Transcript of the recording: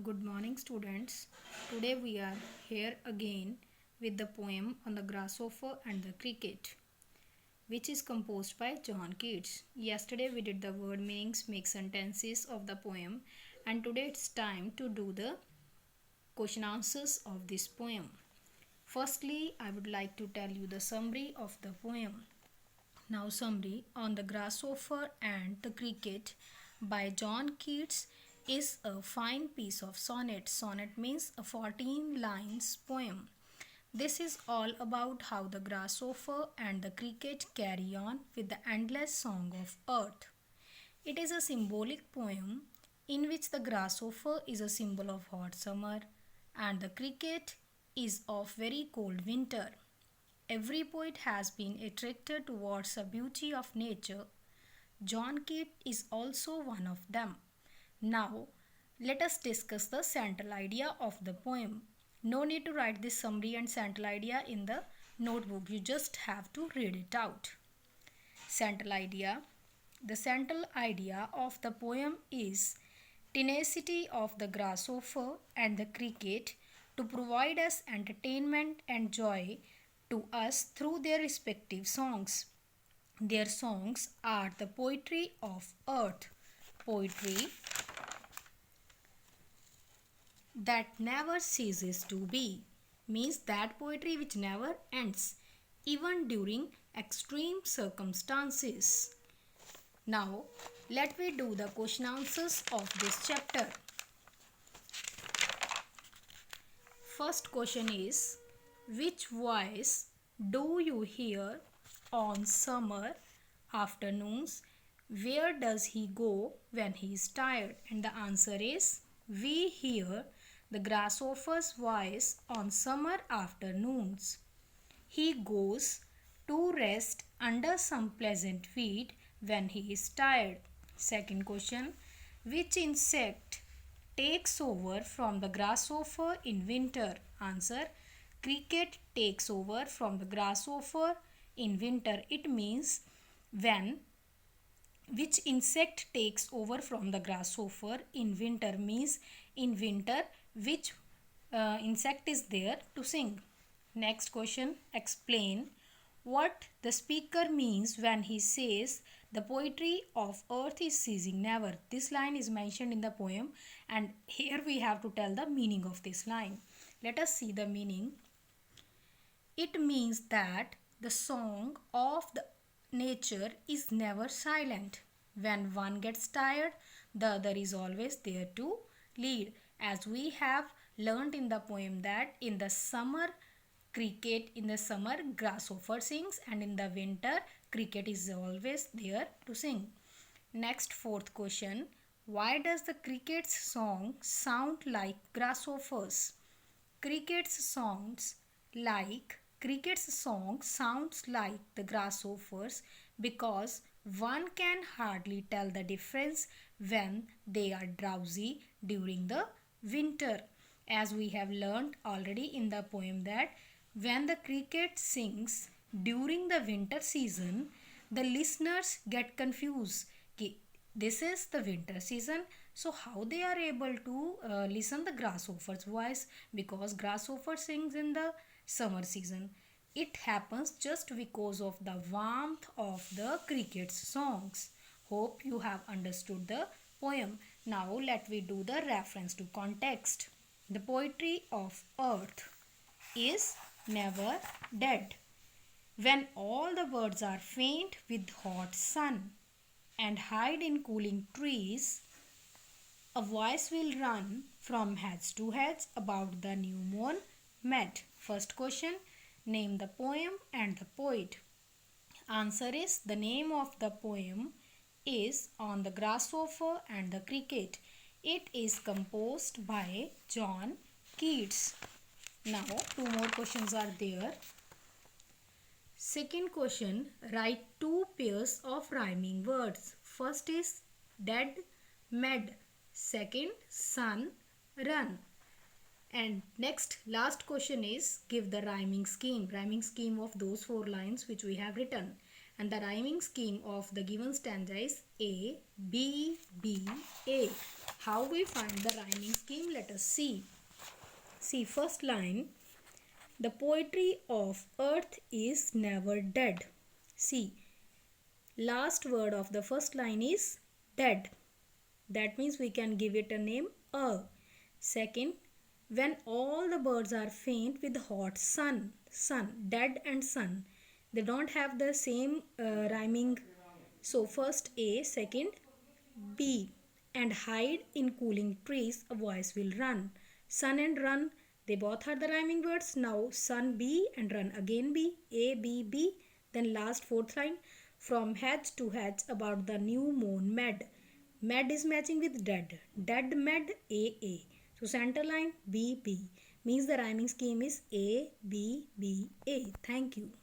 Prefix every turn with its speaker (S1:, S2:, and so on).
S1: Good morning, students. Today we are here again with the poem on the grasshopper and the cricket, which is composed by John Keats. Yesterday we did the word meanings, make sentences of the poem, and today it's time to do the question answers of this poem. Firstly, I would like to tell you the summary of the poem. Now, summary on the grasshopper and the cricket by John Keats is a fine piece of sonnet. Sonnet means a 14 lines poem. This is all about how the grasshopper and the cricket carry on with the endless song of earth. It is a symbolic poem in which the grasshopper is a symbol of hot summer and the cricket is of very cold winter. Every poet has been attracted towards the beauty of nature. John Keats is also one of them. Now, let us discuss the central idea of the poem. No need to write this summary and central idea in the notebook. You just have to read it out. Central idea. The central idea of the poem is tenacity of the grasshopper and the cricket to provide us entertainment and joy to us through their respective songs. Their songs are the poetry of earth, poetry that never ceases to be, means that poetry which never ends, even during extreme circumstances. Now, let me do the question answers of this chapter. First question is, which voice do you hear on summer afternoons? Where does he go when he is tired? And the answer is, we hear the grasshopper's voice on summer afternoons. He goes to rest under some pleasant weed when he is tired. Second question, which insect takes over from the grasshopper in winter? Answer, cricket takes over from the grasshopper in winter. It means when which insect takes over from the grasshopper in winter means in winter which insect is there to sing. Next question, explain what the speaker means when he says the poetry of earth is ceasing never. This line is mentioned in the poem and here we have to tell the meaning of this line. Let us see the meaning. It means that the song of the nature is never silent. When one gets tired, the other is always there to lead. As we have learned in the poem that in the summer grasshopper sings and in the winter cricket is always there to sing. Next, fourth question, why does the cricket's song sound like grasshoppers? Cricket's song sounds like the grasshoppers because one can hardly tell the difference when they are drowsy during the winter. As we have learned already in the poem that when the cricket sings during the winter season, the listeners get confused. This is the winter season, so how they are able to listen the grasshopper's voice, because grasshopper sings in the summer season. It happens just because of the warmth of the cricket's songs. Hope you have understood the poem. Now let me do the reference to context. The poetry of earth is never dead. When all the birds are faint with hot sun and hide in cooling trees, a voice will run from heads to heads about the new moon met. First question, name the poem and the poet. Answer is, the name of the poem is On the Grasshopper and the Cricket. It is composed by John Keats. Now, two more questions are there. Second question, write two pairs of rhyming words. First is dead, med. Second, sun, run. And next, last question is give the rhyming scheme of those four lines which we have written. And the rhyming scheme of the given stanza is A, B, B, A. How we find the rhyming scheme? Let us see. See, first line, the poetry of earth is never dead. See, last word of the first line is dead. That means we can give it a name a. Second, when all the birds are faint with hot sun, dead and sun, they don't have the same rhyming. So first A, second B. And hide in cooling trees, a voice will run. Sun and run, they both are the rhyming words. Now sun B and run again B, A, B, B. Then last fourth line, from hedge to hedge about the new moon med. Med is matching with dead. Dead med, A, A. So center line B, B. Means the rhyming scheme is A, B, B, A. Thank you.